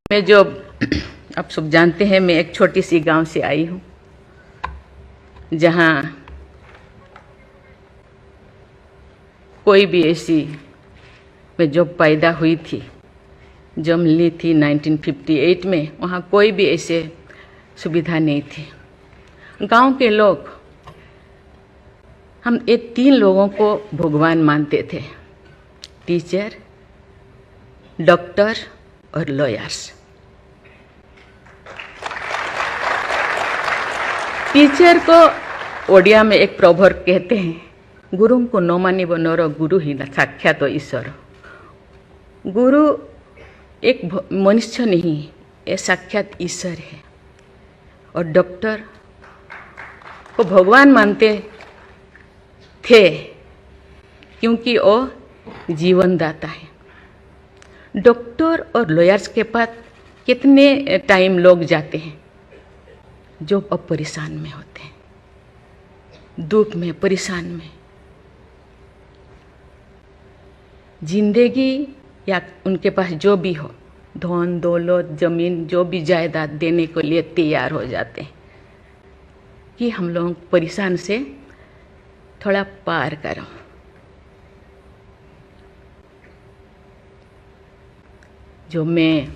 मैं जो आप सब जानते हैं, मैं एक छोटी सी गांव से आई हूँ जहाँ कोई भी ऐसी, मैं जब पैदा हुई थी, जन्म ली थी 1958 में, वहाँ कोई भी ऐसे सुविधा नहीं थी। गांव के लोग, हम ये 3 लोगों को भगवान मानते थे, टीचर, डॉक्टर और लॉयर्स। टीचर को ओडिया में एक प्रोवर्ब कहते हैं, गुरु को न मानिब नर गुरु ही न साक्षात ईश्वर। गुरु एक मनुष्य नहीं, ये साक्षात ईश्वर है। और डॉक्टर को भगवान मानते थे क्योंकि वो जीवनदाता है। डॉक्टर और लॉयर्स के पास कितने टाइम लोग जाते हैं जो अब परेशान में होते हैं, दुख में, परेशान में। जिंदगी या उनके पास जो भी हो, धन दौलत, जमीन, जो भी जायदाद देने के लिए तैयार हो जाते हैं कि हम लोग परेशान से थोड़ा पार करो। जो मैं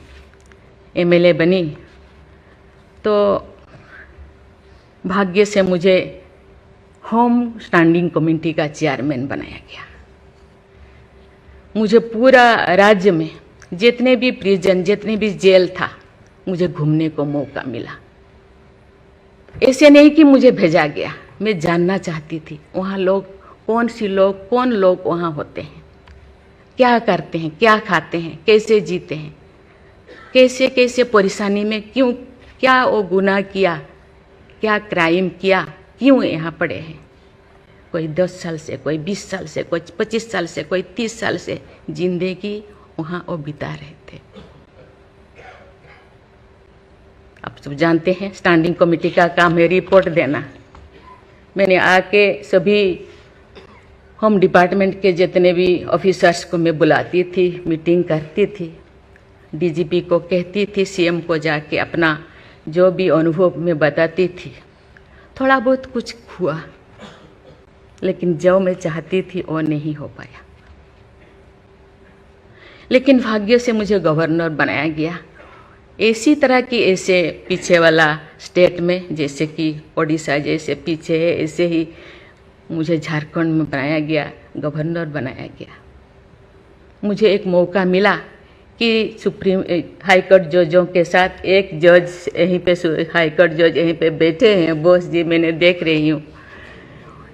एमएलए बनी तो भाग्य से मुझे होम स्टैंडिंग कमेटी का चेयरमैन बनाया गया। मुझे पूरा राज्य में जितने भी प्रिजन, जितने भी जेल था, मुझे घूमने को मौका मिला। ऐसे नहीं कि मुझे भेजा गया, मैं जानना चाहती थी वहाँ लोग, कौन लोग वहाँ होते हैं, क्या करते हैं, क्या खाते हैं, कैसे जीते हैं, कैसे कैसे परेशानी में, क्यों, क्या वो गुनाह किया, क्या क्राइम किया, क्यों यहाँ पड़े हैं। कोई 10 साल से, कोई 20 साल से, कोई 25 साल से, कोई 30 साल से जिंदगी वहाँ वो बिता रहे थे। आप सब जानते हैं स्टैंडिंग कमेटी का काम है रिपोर्ट देना। मैंने आके सभी होम डिपार्टमेंट के जितने भी ऑफिसर्स को मैं बुलाती थी, मीटिंग करती थी, डीजीपी को कहती थी, सीएम को जाके अपना जो भी अनुभव मैं बताती थी। थोड़ा बहुत कुछ हुआ, लेकिन जो मैं चाहती थी वो नहीं हो पाया। लेकिन भाग्य से मुझे गवर्नर बनाया गया। इसी तरह की, ऐसे पीछे वाला स्टेट में, जैसे कि ओडिशा जैसे पीछे है, ऐसे ही मुझे झारखंड में बनाया गया, गवर्नर बनाया गया। मुझे एक मौका मिला कि सुप्रीम हाई कोर्ट जजों के साथ एक जज यहीं पे, हाई कोर्ट जज यहीं पे बैठे हैं, बोस जी, मैंने देख रही हूँ,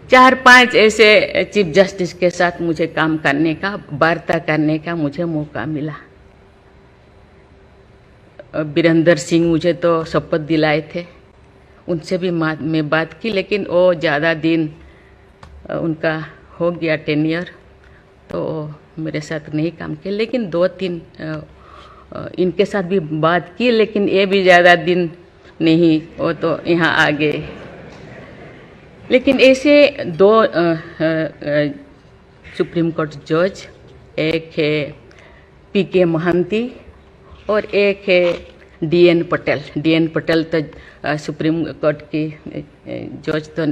4-5 ऐसे चीफ जस्टिस के साथ मुझे काम करने का, वार्ता करने का मुझे मौका मिला। वीरेंद्र सिंह मुझे तो शपथ दिलाए थे, उनसे भी मैं बात की, लेकिन वो ज़्यादा दिन उनका हो गया टेन्योर, तो मेरे साथ नहीं काम किया। लेकिन 2-3 इनके साथ भी बात की, लेकिन ये भी ज़्यादा दिन नहीं, वो तो यहाँ आ गए। लेकिन ऐसे 2 सुप्रीम कोर्ट जज, एक है पीके महांती और एक है डीएन पटेल। डीएन पटेल तो सुप्रीम कोर्ट की जज तो,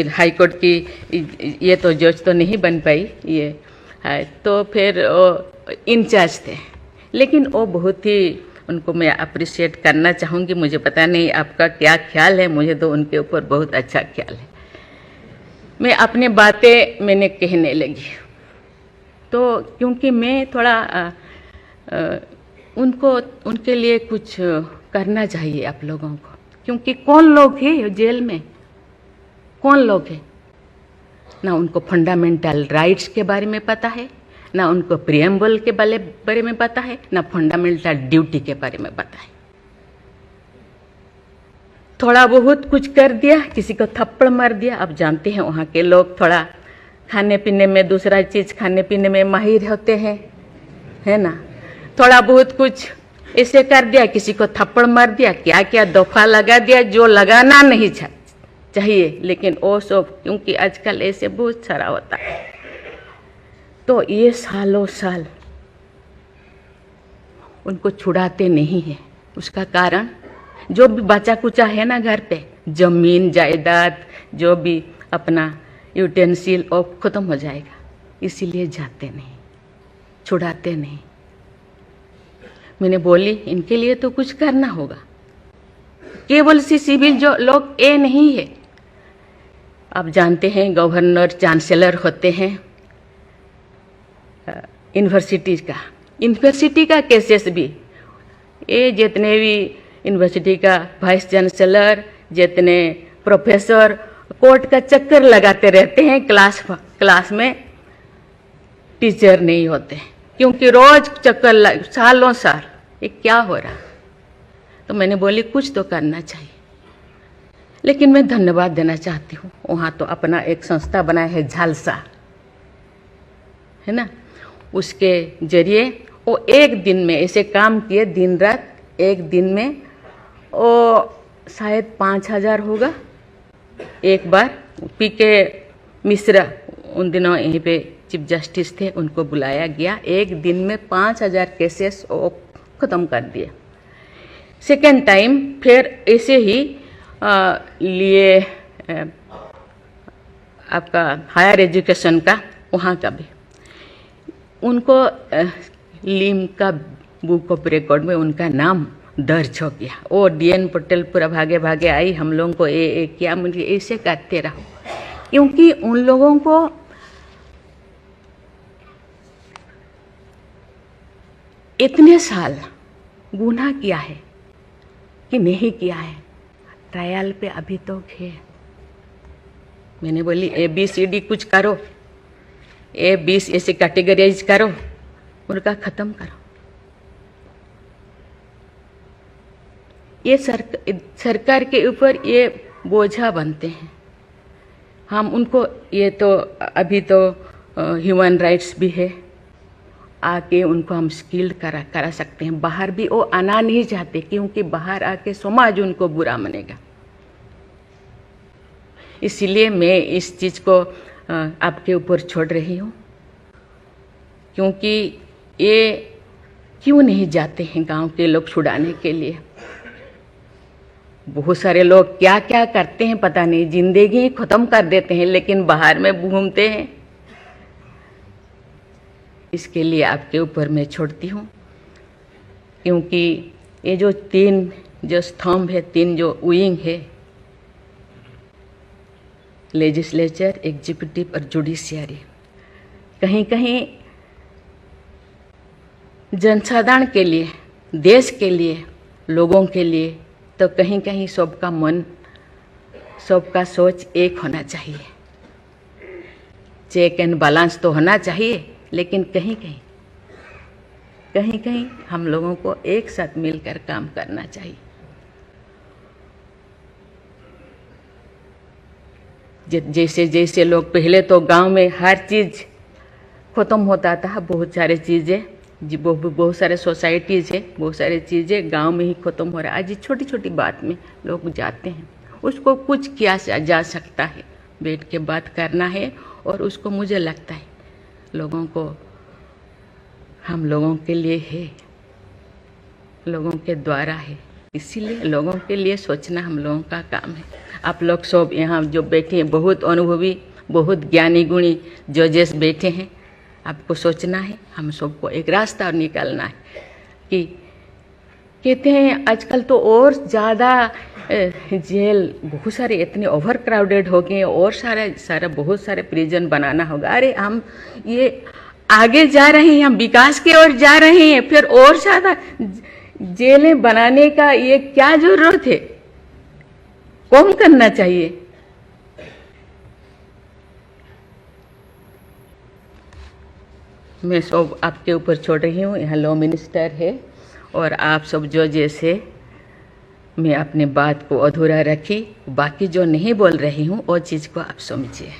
हाई कोर्ट की ये तो जज तो नहीं बन पाई ये है, तो फिर वो इंचार्ज थे। लेकिन वो बहुत ही, उनको मैं अप्रिशिएट करना चाहूँगी। मुझे पता नहीं आपका क्या ख्याल है, मुझे तो उनके ऊपर बहुत अच्छा ख्याल है। मैं अपनी बातें मैंने कहने लगी, तो क्योंकि मैं थोड़ा उनके लिए कुछ करना चाहिए आप लोगों को, क्योंकि कौन लोग हैं जेल में, कौन लोग हैं, ना उनको फंडामेंटल राइट्स के बारे में पता है, ना उनको प्रिएम्बल के बारे में पता है, ना फंडामेंटल ड्यूटी के बारे में पता है। थोड़ा बहुत कुछ कर दिया, किसी को थप्पड़ मार दिया। आप जानते हैं वहाँ के लोग थोड़ा खाने पीने में, दूसरा चीज़ खाने पीने में माहिर होते हैं, है ना। थोड़ा बहुत कुछ ऐसे कर दिया, किसी को थप्पड़ मार दिया, क्या क्या दफा लगा दिया जो लगाना नहीं चाहिए। लेकिन वो सब, क्योंकि आजकल ऐसे बहुत सारा होता है, तो ये सालों साल उनको छुड़ाते नहीं हैं। उसका कारण जो भी बचा कुचा है ना घर पे, जमीन जायदाद जो भी अपना यूटेंसिल और ख़त्म हो जाएगा, इसीलिए जाते नहीं, छुड़ाते नहीं। मैंने बोली इनके लिए तो कुछ करना होगा। केवल सी सिविल जो लोग ये नहीं है, आप जानते हैं गवर्नर चांसलर होते हैं यूनिवर्सिटी का केसेस भी, ये जितने भी यूनिवर्सिटी का वाइस चांसलर, जितने प्रोफेसर कोर्ट का चक्कर लगाते रहते हैं, क्लास में टीचर नहीं होते, क्योंकि रोज चक्कर सालों साल, ये क्या हो रहा। तो मैंने बोली कुछ तो करना चाहिए। लेकिन मैं धन्यवाद देना चाहती हूँ, वहाँ तो अपना एक संस्था बनाया है झालसा, है ना, उसके जरिए वो एक दिन में ऐसे काम किए, दिन रात, एक दिन में वो शायद 5,000 होगा। एक बार पीके मिश्रा उन दिनों यहीं पे चीफ जस्टिस थे, उनको बुलाया गया, एक दिन में 5,000 केसेस वो ख़त्म कर दिए। सेकेंड टाइम फिर ऐसे ही लिए आपका हायर एजुकेशन का, वहाँ का भी उनको लीम का बुक ऑफ रिकॉर्ड में उनका नाम दर्ज हो गया। वो DN पटेल पूरा भागे भागे आई, हम लोगों को ये किया, मुझे ऐसे करते रहो, क्योंकि उन लोगों को इतने साल गुनाह किया है कि नहीं किया है, ट्रायल पे अभी तो है। मैंने बोली ABCD कुछ करो, A20 ऐसे कैटेगराइज करो, उनका ख़त्म करो। ये सरकार के ऊपर ये बोझा बनते हैं। हम उनको, ये तो अभी तो ह्यूमन राइट्स भी है, आके उनको हम स्किल्ड करा सकते हैं। बाहर भी वो आना नहीं चाहते, क्योंकि बाहर आके समाज उनको बुरा मानेगा। इसीलिए मैं इस चीज़ को आपके ऊपर छोड़ रही हूँ, क्योंकि ये क्यों नहीं जाते हैं गांव के लोग छुड़ाने के लिए। बहुत सारे लोग क्या क्या करते हैं पता नहीं, जिंदगी ख़त्म कर देते हैं, लेकिन बाहर में घूमते हैं। इसके लिए आपके ऊपर मैं छोड़ती हूँ, क्योंकि ये जो 3 जो स्तंभ है, 3 जो विंग है, लेजिस्लेचर, एग्जीक्यूटिव और जुडिशियरी, कहीं कहीं जनसाधारण के लिए, देश के लिए, लोगों के लिए, तो कहीं कहीं सबका मन, सबका सोच एक होना चाहिए। चेक एंड बैलेंस तो होना चाहिए, लेकिन कहीं कहीं हम लोगों को एक साथ मिलकर काम करना चाहिए। जैसे जैसे लोग, पहले तो गांव में हर चीज़ ख़त्म होता था, बहुत सारे चीज़ें, बहुत सारे सोसाइटीज़ है, बहुत सारी चीज़ें गांव में ही ख़त्म हो रहा है। आज छोटी छोटी बात में लोग जाते हैं, उसको कुछ किया जा सकता है, बैठ के बात करना है। और उसको मुझे लगता है लोगों को, हम लोगों के लिए है, लोगों के द्वारा है, इसीलिए लोगों के लिए सोचना हम लोगों का काम है। आप लोग सब यहाँ जो बैठे हैं, बहुत अनुभवी, बहुत ज्ञानी गुणी जजेस बैठे हैं, आपको सोचना है, हम सबको एक रास्ता निकालना है। कि कहते हैं आजकल तो और ज़्यादा जेल, बहुत सारे इतने ओवर क्राउडेड हो गए, और सारा बहुत सारे प्रिजन बनाना होगा। अरे हम ये आगे जा रहे हैं, हम विकास की ओर जा रहे हैं, फिर और ज़्यादा जेलें बनाने का ये क्या जरूरत है? कम करना चाहिए। मैं सब आपके ऊपर छोड़ रही हूँ, यहाँ लॉ मिनिस्टर है, और आप सब जो जैसे, मैं अपने बात को अधूरा रखी, बाकी जो नहीं बोल रही हूँ वो चीज़ को आप समझिए।